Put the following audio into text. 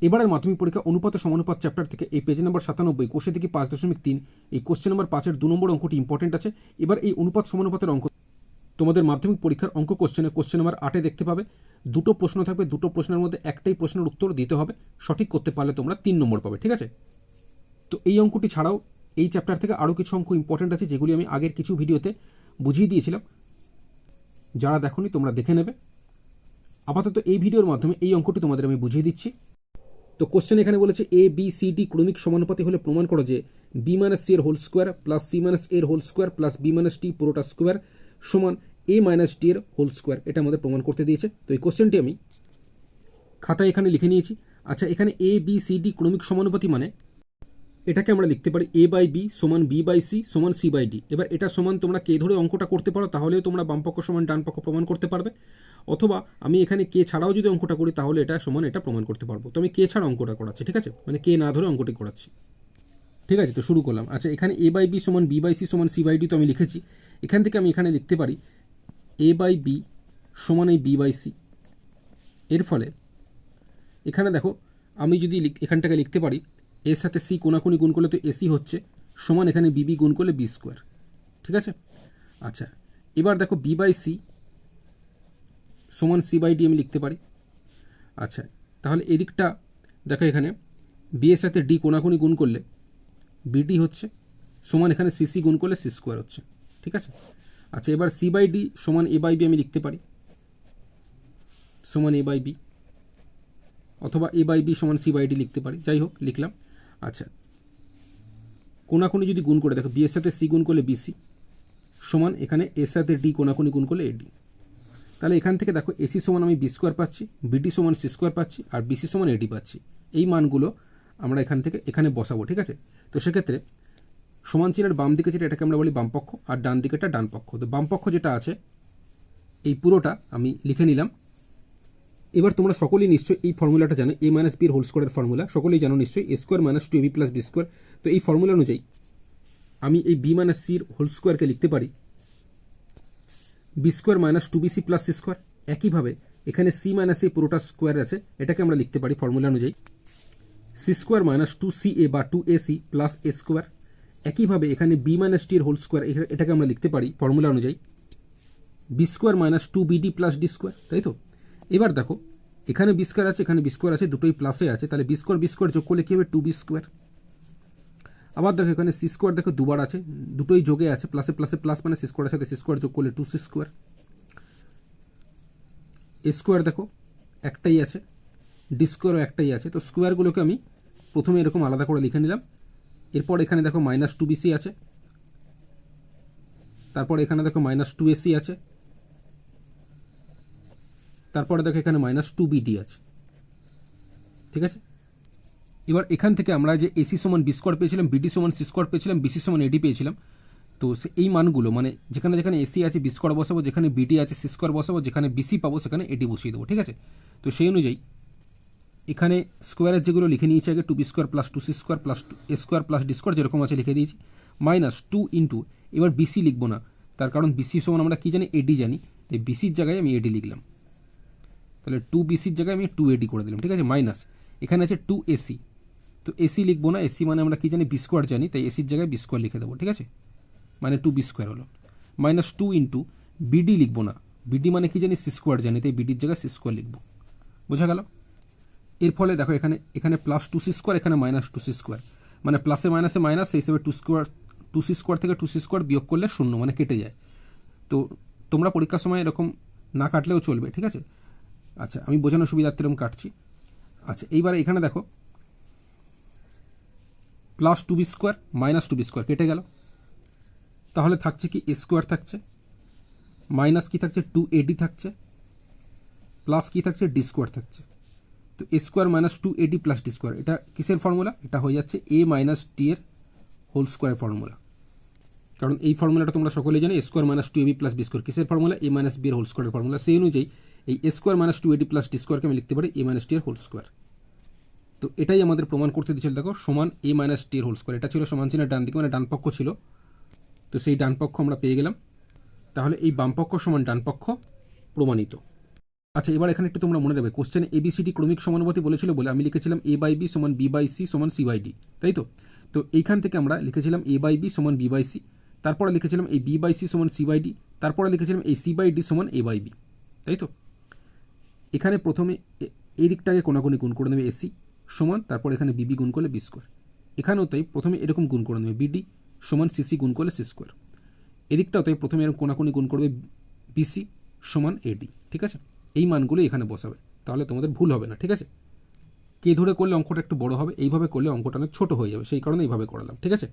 এবারের মাধ্যমিক পরীক্ষা অনুপাত ও সমানুপাত চ্যাপ্টার থেকে এই পেজ নম্বর 97 কোষে থেকে 5.3 এই কোশ্চেন নম্বর 5-এর 2 নম্বর অঙ্কটি ইম্পর্টেন্ট আছে। এবার এই অনুপাত সমানুপাতের অঙ্ক তোমাদের মাধ্যমিক পরীক্ষার অঙ্ক কোশ্চেন নম্বর 8-এ দেখতে পাবে। দুটো প্রশ্ন থাকবে, দুটো প্রশ্নের মধ্যে একটাই প্রশ্নের উত্তর দিতে হবে, সঠিক করতে পারলে তোমরা 3 নম্বর পাবে, ঠিক আছে। তো এই অঙ্কটি ছাড়াও এই চ্যাপ্টার থেকে আরও কিছু অঙ্ক ইম্পর্টেন্ট আছে, যেগুলি আমি আগের কিছু ভিডিওতে বুঝিয়ে দিয়েছিলাম। যারা দেখোনি তোমরা দেখে নেবে। আপাতত এই ভিডিওর মাধ্যমে এই অঙ্কটি তোমাদের আমি বুঝিয়ে দিচ্ছি। তো কোশ্চেন এখানে বলেছে এ বি সি ডি ক্রমিক সমানুপাতি হলে প্রমাণ করো যে বি মাইনাস সি এর whole square plus C minus এর whole square plus B minus T পুরোটা স্কোয়ার সমান এ মাইনাস ডি এর হোল স্কোয়ার। এটা আমাদের প্রমাণ করতে দিয়েছে। তো এই কোশ্চেনটি আমি খাতায় এখানে লিখে নিয়েছি। আচ্ছা, এখানে এ বি সি ডি ক্রমিক সমানুপাতি মানে এটাকে আমরা লিখতে পারি এ বাই বি সমান বি বাই সি সমান সি বাই ডি। এবার এটা সমান তোমরা কে ধরে অঙ্কটা করতে পারো, তাহলেও তোমরা বামপক্ষ সমান ডান পক্ষ প্রমাণ করতে পারবে। অথবা আমি এখানে কে ছাড়াও যদি অঙ্কটা করি তাহলে এটা সমান এটা প্রমাণ করতে পারবো। তো আমি কে ছাড়া অঙ্কটা করাচ্ছি, ঠিক আছে, মানে কে না ধরে অঙ্কটি করাচ্ছি, ঠিক আছে। তো শুরু করলাম। আচ্ছা, এখানে এ বাই বি সমান বি বাই সি সমান সি বাই ডি তো আমি লিখেছি। এখান থেকে আমি এখানে লিখতে পারি এ বাই বি সমান এই বি বাই সি। এর ফলে এখানে দেখো আমি যদি এখানটাকে লিখতে পারি এর সাথে সি কোনাকুনি গুণ করলে তো এসি হচ্ছে সমান এখানে বিবি গুণ করলে বি স্কোয়ার, ঠিক আছে। আচ্ছা, এবার দেখো বি বাই সি সমান সি বাই ডি আমি লিখতে পারি। আচ্ছা, তাহলে এদিকটা দেখো এখানে বি এর সাথে ডি কোনাকুনি গুণ করলে বিডি হচ্ছে সমান এখানে সিসি গুণ করলে সি স্কোয়ার হচ্ছে, ঠিক আছে। আচ্ছা, এবার সি বাই ডি সমান এ বাই বি আমি লিখতে পারি সমান এ বাই বি, অথবা এ বাই বি সমান সি বাই ডি লিখতে পারি, যাই হোক লিখলাম। আচ্ছা, কোনাকুনি যদি গুণ করে দেখো বি এর সাথে সি গুণ করলে বিসি সমান এখানে এর সাথে ডি কোনাকুনি গুণ করলে এডি। তাহলে এখান থেকে দেখো এসি সমান আমি বি স্কোয়ার পাচ্ছি, বিডি সমান সি স্কোয়ার পাচ্ছি, আর বিসি সমান এডি পাচ্ছি। এই মানগুলো আমরা এখান থেকে এখানে বসাবো, ঠিক আছে। তো সেক্ষেত্রে সমান চিহ্নের বাম দিকে যেটা এটাকে আমরা বলি বামপক্ষ, আর ডান দিকেটা ডান পক্ষ। তো বামপক্ষ যেটা আছে এই পুরোটা আমি লিখে নিলাম। এবার তোমরা সকলেই নিশ্চয়ই এই ফর্মুলাটা জানো, এ মাইনাস বির হোল স্কোয়ারের ফর্মুলা সকলেই জানো নিশ্চয়ই, A square minus two B plus B square. তো এই ফর্মুলা অনুযায়ী আমি এই বি মাইনাস সির হোল স্কোয়ারকে লিখতে পারি B square minus two B C plus C square. একইভাবে এখানে সি মাইনাস এ পুরোটা স্কোয়ার আছে, এটাকে আমরা লিখতে পারি ফর্মুলা অনুযায়ী C square minus two C A বা two A C plus A square. একইভাবে এখানে বি মাইনাস টির হোল স্কোয়ার, এটাকে আমরা লিখতে পারি ফর্মুলা অনুযায়ী B square minus two BD plus D square, তাই তো। এবার দেখো এখানে বি স্কোয়ার আছে, এখানে বি স্কোয়ার আছে, দুটোই প্লাসে আছে, তাহলে বি স্কোয়ার যোগ করলে কী হবে টু বি স্কোয়ার। আবার দেখো এখানে সি স্কোয়ার দেখো দুবার আছে, দুটোই যোগে আছে, প্লাসে প্লাসে প্লাস মানে সি স্কোয়ারের সাথে সি স্কোয়ার যোগ করলে টু সি স্কোয়ার। এ স্কোয়ার দেখো একটাই আছে, ডি স্কোয়ারও একটাই আছে। তো স্কোয়ারগুলোকে আমি প্রথমে এরকম আলাদা করে লিখে নিলাম। এরপর এখানে দেখো মাইনাস টু বিসি আছে, তারপর এখানে দেখো মাইনাস টু এসি আছে, তারপরে দেখো এখানে মাইনাস টু বিডি আছে, ঠিক আছে। এবার এখান থেকে আমরা যে এসি সমান বি স্কোয়ার পেয়েছিলাম, বিডি সমান সি স্কোয়ার পেয়েছিলাম, বিসি সমান এডি পেয়েছিলাম। তো এই মানগুলো মানে যেখানে যেখানে এসি আছে বি স্কোয়ার বসাবো, যেখানে বিডি আছে সি স্কোয়ার বসাবো, যেখানে বিসি পাবো সেখানে এডি বসিয়ে দেবো, ঠিক আছে। তো সেই অনুযায়ী এখানে স্কোয়ারের যেগুলো লিখে নিয়েছি আগে two B square plus two C square plus two A square plus D square যেরকম আছে লিখে দিয়েছি, মাইনাস টু ইন্টু এবার বিসি লিখবো না, তার কারণ বিসি সমান আমরা কি জানি এডি জানি, তাই বিসির জায়গায় আমি এডি লিখলাম। তাহলে টু বিসির জায়গায় আমি টু এডি করে দিলাম, ঠিক আছে। মাইনাস এখানে আছে টু এসি, তো এসি লিখবো না, এসি মানে আমরা কি জানি বি স্কোয়ার জানি, তাই এসির জায়গায় বি স্কোয়ার লিখে দেবো, ঠিক আছে, মানে টু বি স্কোয়ার হলো। মাইনাস টু ইন্টু বিডি লিখবো না, বিডি মানে কি জানি সি স্কোয়ার জানি, তাই বিডির জায়গায় সি স্কোয়ার লিখবো, বোঝা গেল। এর ফলে দেখো এখানে প্লাস টু সি স্কোয়ার, এখানে মাইনাস টু সি স্কোয়ার, মানে প্লাসে মাইনাসে মাইনাস, সেই হিসেবে টু সি স্কোয়ার থেকে টু সি স্কোয়ার বিয়োগ করলে শূন্য, মানে কেটে যায়। তো তোমরা পরীক্ষার সময় এরকম না কাটলেও চলবে, ঠিক আছে। আচ্ছা, আমি বোঝানোর সুবিধার্থে এরকম কাটছি। আচ্ছা, এইবারে এখানে দেখো plus two B square minus two B square কেটে গেল, তাহলে থাকছে কি এ স্কোয়ার থাকছে, মাইনাস কি থাকছে টু এডি থাকছে, প্লাস কি থাকছে ডি স্কোয়ার থাকছে। তো A square minus two AD plus D square, এটা কিসের ফর্মুলা? এটা হয়ে যাচ্ছে এ মাইনাস টি এর হোল স্কোয়ার ফর্মুলা। কারণ এই ফর্মুলাটা তোমরা সকলেই জানো, A square minus two AB plus B square কিসের ফর্মুলা? এ মাইনাস বি এর হোল স্কোয়ারের ফর্মুলা। সেই অনুযায়ী এই A square minus two AD plus D স্কোয়ারকে আমি লিখতে পারি এ মাইনাস টি এর হোল স্কোয়ার। তো এটাই আমাদের প্রমাণ করতে দিয়েছিল, দেখো সমান এ মাইনাস টি এর হোল স্কোয়ার। এটা ছিল সমান চিহ্নের ডান দিকে, মানে ডান পক্ষ ছিল। তো সেই ডান পক্ষ আমরা পেয়ে গেলাম। তাহলে এই বাম পক্ষ সমান ডান পক্ষ প্রমাণিত। আচ্ছা, এবার এখানে একটু তোমরা মনে রাখবে, কোশ্চেন এবিসিডি ক্রমিক সমানুপাতি বলেছিল বলে আমি লিখেছিলাম এ বাই বি সমান বি বাই সি সমান সি বাই ডি, তাই তো? তো এইখান থেকে আমরা লিখেছিলাম এ বাই বি সমান বি বাই সি, তারপরে লিখেছিলাম এই বি বাই সি সমান সি বাই ডি, তারপরে লিখেছিলাম এই সি বাই ডি সমান এ বাই বি, তাই তো? এখানে প্রথমে এই দিকটাকে কোনাকুনি গুণ করে নেবে এসি সমান, তারপর এখানে বিবি গুণ করলে বি স্কোয়ার। এখানেও তাই প্রথমে এরকম গুণ করে নেবে বিডি সমান সিসি গুণ করলে সি স্কোয়ার। এদিকটাও তাই প্রথমে এরকম কোনাকুনি গুণ করবে বিসি সমান এডি, ঠিক আছে? এই মানগুলো এখানে বসাবে, তাহলে তোমাদের ভুল হবে না, ঠিক আছে? কে ধরে করলে অঙ্কটা একটু বড় হবে, এইভাবে করলে অঙ্কটা অনেক ছোট হয়ে যাবে, সেই কারণে এইভাবে করালাম, ঠিক আছে?